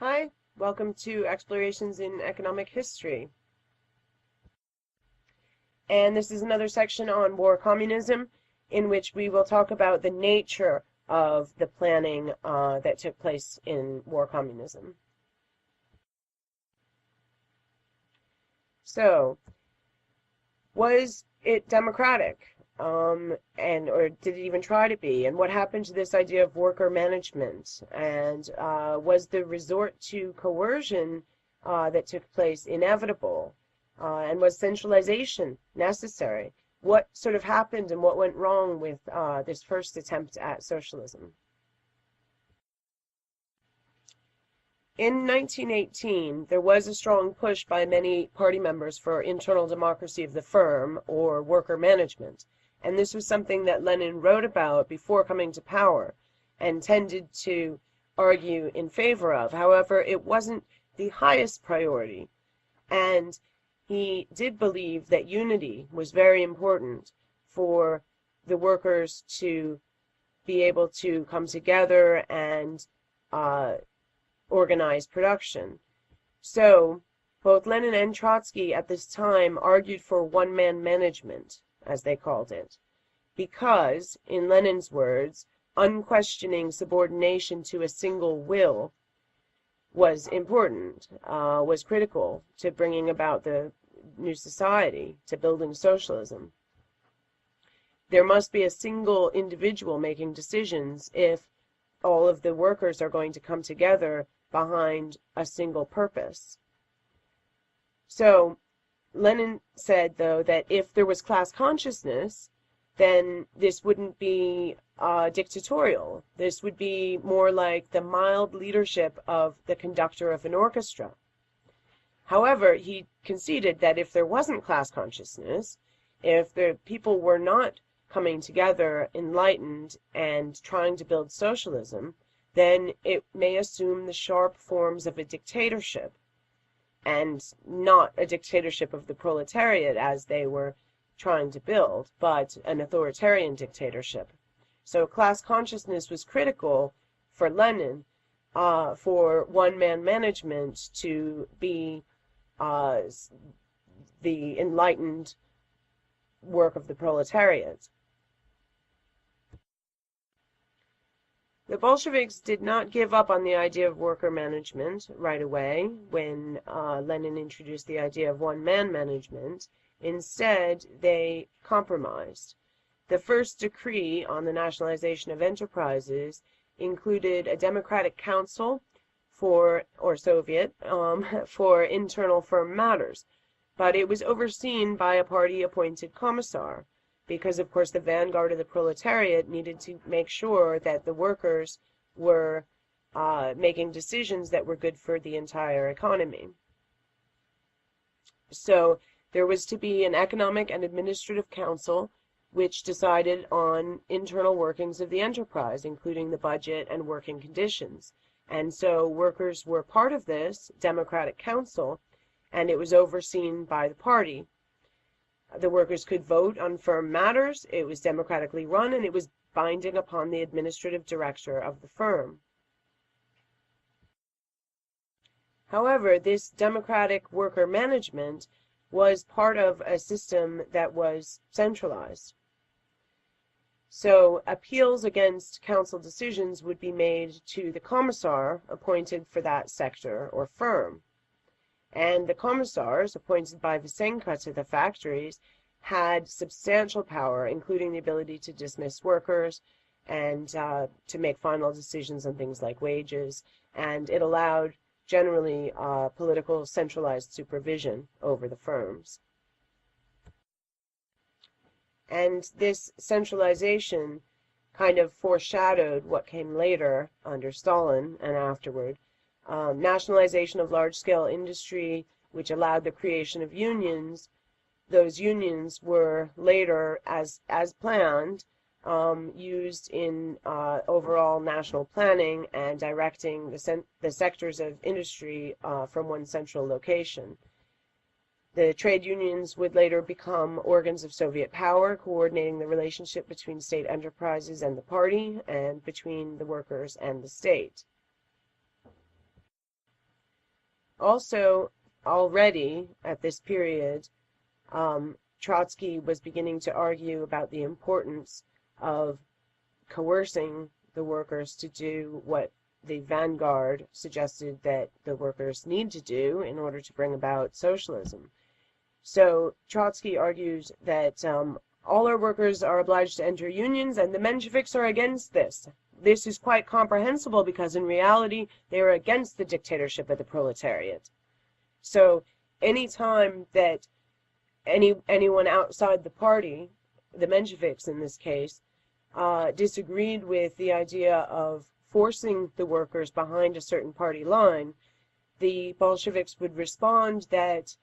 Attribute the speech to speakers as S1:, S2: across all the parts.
S1: Hi, welcome to Explorations in Economic History. And this is another section on war communism, in which we will talk about the nature of the planning that took place in war communism. So, was it democratic? Or did it even try to be? And what happened to this idea of worker management? And was the resort to coercion that took place inevitable? And was centralization necessary? What sort of happened and what went wrong with this first attempt at socialism? In 1918, there was a strong push by many party members for internal democracy of the firm, or worker management, and this was something that Lenin wrote about before coming to power and tended to argue in favor of. However, it wasn't the highest priority, and he did believe that unity was very important for the workers to be able to come together and organize production. So, both Lenin and Trotsky at this time argued for one-man management, as they called it, because, in Lenin's words, unquestioning subordination to a single will was important, was critical to bringing about the new society, to building socialism. There must be a single individual making decisions if all of the workers are going to come together behind a single purpose. So Lenin said, though, that if there was class consciousness, then this wouldn't be dictatorial. This would be more like the mild leadership of the conductor of an orchestra. However, he conceded that if there wasn't class consciousness, if the people were not coming together enlightened and trying to build socialism, then it may assume the sharp forms of a dictatorship, and not a dictatorship of the proletariat as they were trying to build, but an authoritarian dictatorship. So class consciousness was critical for Lenin, for one-man management to be the enlightened work of the proletariat. The Bolsheviks did not give up on the idea of worker management right away when Lenin introduced the idea of one-man management. Instead, they compromised. The first decree on the nationalization of enterprises included a democratic council or Soviet, for internal firm matters, but it was overseen by a party-appointed commissar, because, of course, the vanguard of the proletariat needed to make sure that the workers were making decisions that were good for the entire economy. So there was to be an economic and administrative council which decided on internal workings of the enterprise, including the budget and working conditions. And so workers were part of this democratic council, and it was overseen by the party. The workers could vote on firm matters, it was democratically run, and it was binding upon the administrative director of the firm. However, this democratic worker management was part of a system that was centralized. So appeals against council decisions would be made to the commissar appointed for that sector or firm. And the commissars, appointed by Vysenka to the factories, had substantial power, including the ability to dismiss workers and to make final decisions on things like wages, and it allowed generally political centralized supervision over the firms. And this centralization kind of foreshadowed what came later under Stalin and afterward. Nationalization of large-scale industry, which allowed the creation of unions. Those unions were later, as planned, used in overall national planning and directing the sectors of industry from one central location. The trade unions would later become organs of Soviet power, coordinating the relationship between state enterprises and the party, and between the workers and the state. Also, already at this period, Trotsky was beginning to argue about the importance of coercing the workers to do what the vanguard suggested that the workers need to do in order to bring about socialism. So Trotsky argues that all our workers are obliged to enter unions, and the Mensheviks are against this. This is quite comprehensible because in reality they are against the dictatorship of the proletariat. So any time that anyone outside the party, the Mensheviks in this case, disagreed with the idea of forcing the workers behind a certain party line, the Bolsheviks would respond that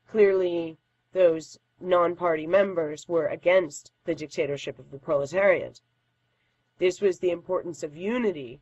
S1: clearly those non-party members were against the dictatorship of the proletariat. This was the importance of unity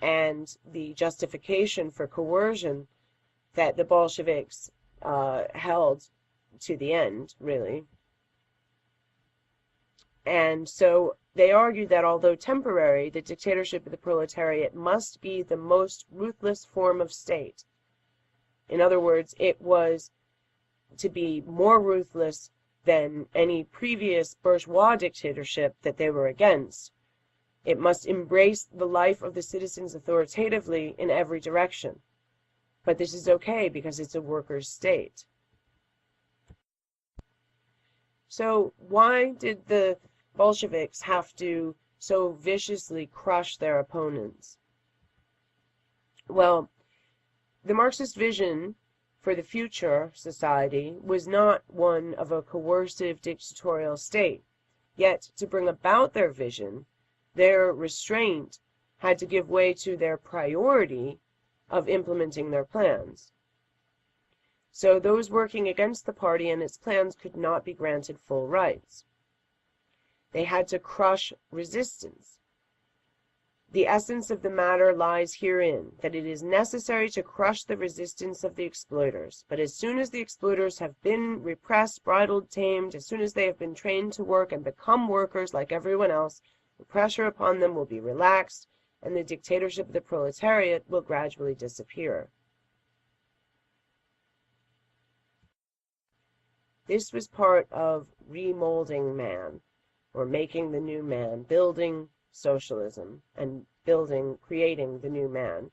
S1: and the justification for coercion that the Bolsheviks held to the end, really. And so they argued that although temporary, the dictatorship of the proletariat must be the most ruthless form of state. In other words, it was to be more ruthless than any previous bourgeois dictatorship that they were against. It must embrace the life of the citizens authoritatively in every direction. But this is okay because it's a workers' state. So why did the Bolsheviks have to so viciously crush their opponents? Well, the Marxist vision for the future society was not one of a coercive dictatorial state. Yet, to bring about their vision, their restraint had to give way to their priority of implementing their plans. So those working against the party and its plans could not be granted full rights. They had to crush resistance. The essence of the matter lies herein, that it is necessary to crush the resistance of the exploiters. But as soon as the exploiters have been repressed, bridled, tamed, as soon as they have been trained to work and become workers like everyone else, the pressure upon them will be relaxed, and the dictatorship of the proletariat will gradually disappear. This was part of Remoulding Man, or making the new man, building socialism, and creating the new man.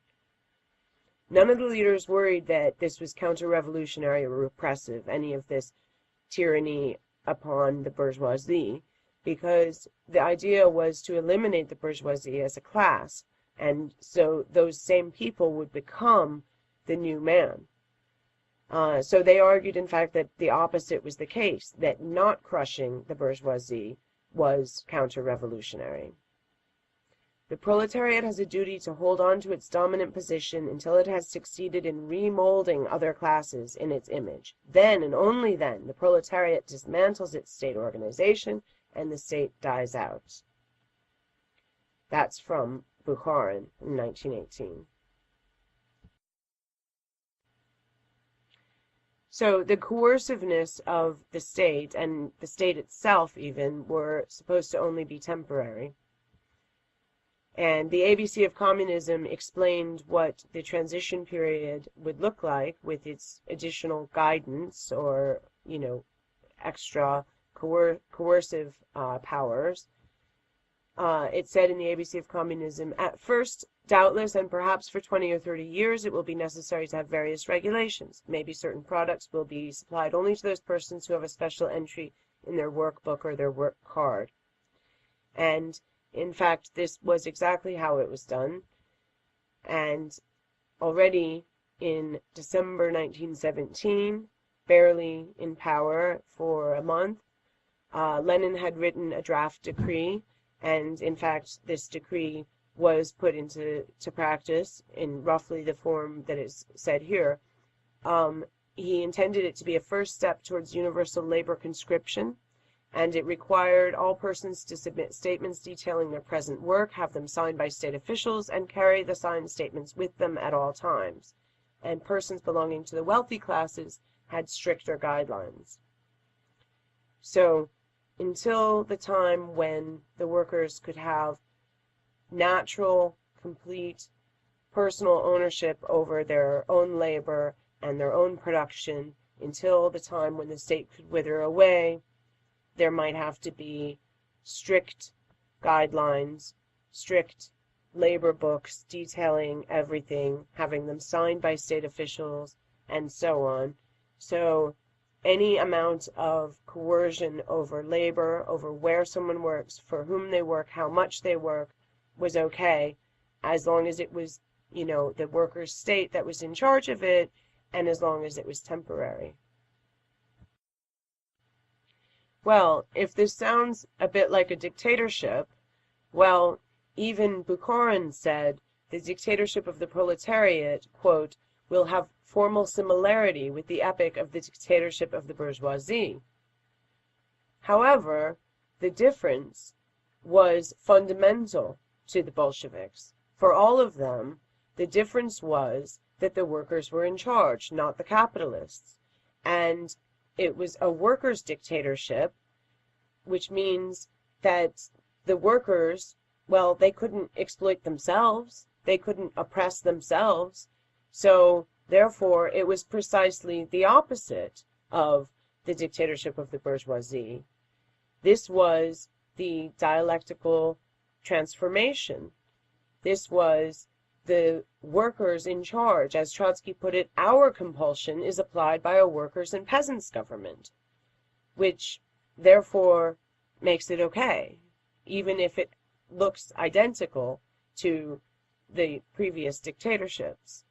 S1: None of the leaders worried that this was counter-revolutionary or repressive, any of this tyranny upon the bourgeoisie, because the idea was to eliminate the bourgeoisie as a class, and so those same people would become the new man. So they argued, in fact, that the opposite was the case, that not crushing the bourgeoisie was counter-revolutionary. The proletariat has a duty to hold on to its dominant position until it has succeeded in remolding other classes in its image. Then, and only then, the proletariat dismantles its state organization and the state dies out. That's from Bukharin in 1918. So the coerciveness of the state, and the state itself even, were supposed to only be temporary. And the ABC of Communism explained what the transition period would look like with its additional guidance or, extra coercive powers. It said in the ABC of Communism, at first, doubtless, and perhaps for 20 or 30 years, it will be necessary to have various regulations. Maybe certain products will be supplied only to those persons who have a special entry in their workbook or their work card. And, in fact, this was exactly how it was done. And already in December 1917, barely in power for a month, Lenin had written a draft decree, and, in fact, this decree was put into practice in roughly the form that is said here. He intended it to be a first step towards universal labor conscription, and it required all persons to submit statements detailing their present work, have them signed by state officials, and carry the signed statements with them at all times. And persons belonging to the wealthy classes had stricter guidelines. So, until the time when the workers could have natural, complete personal ownership over their own labor and their own production until the time when the state could wither away. There might have to be strict guidelines, strict labor books detailing everything, having them signed by state officials, and so on. So any amount of coercion over labor, over where someone works, for whom they work, how much they work, was okay, as long as it was, the workers' state that was in charge of it, and as long as it was temporary. Well, if this sounds a bit like a dictatorship, well, even Bukharin said the dictatorship of the proletariat, quote, will have formal similarity with the epic of the dictatorship of the bourgeoisie. However, the difference was fundamental to the Bolsheviks. For all of them, the difference was that the workers were in charge, not the capitalists. And it was a workers' dictatorship, which means that the workers, well, they couldn't exploit themselves, they couldn't oppress themselves, so therefore it was precisely the opposite of the dictatorship of the bourgeoisie. This was the dialectical transformation. This was the workers in charge. As Trotsky put it, our compulsion is applied by a workers' and peasants' government, which therefore makes it okay, even if it looks identical to the previous dictatorships.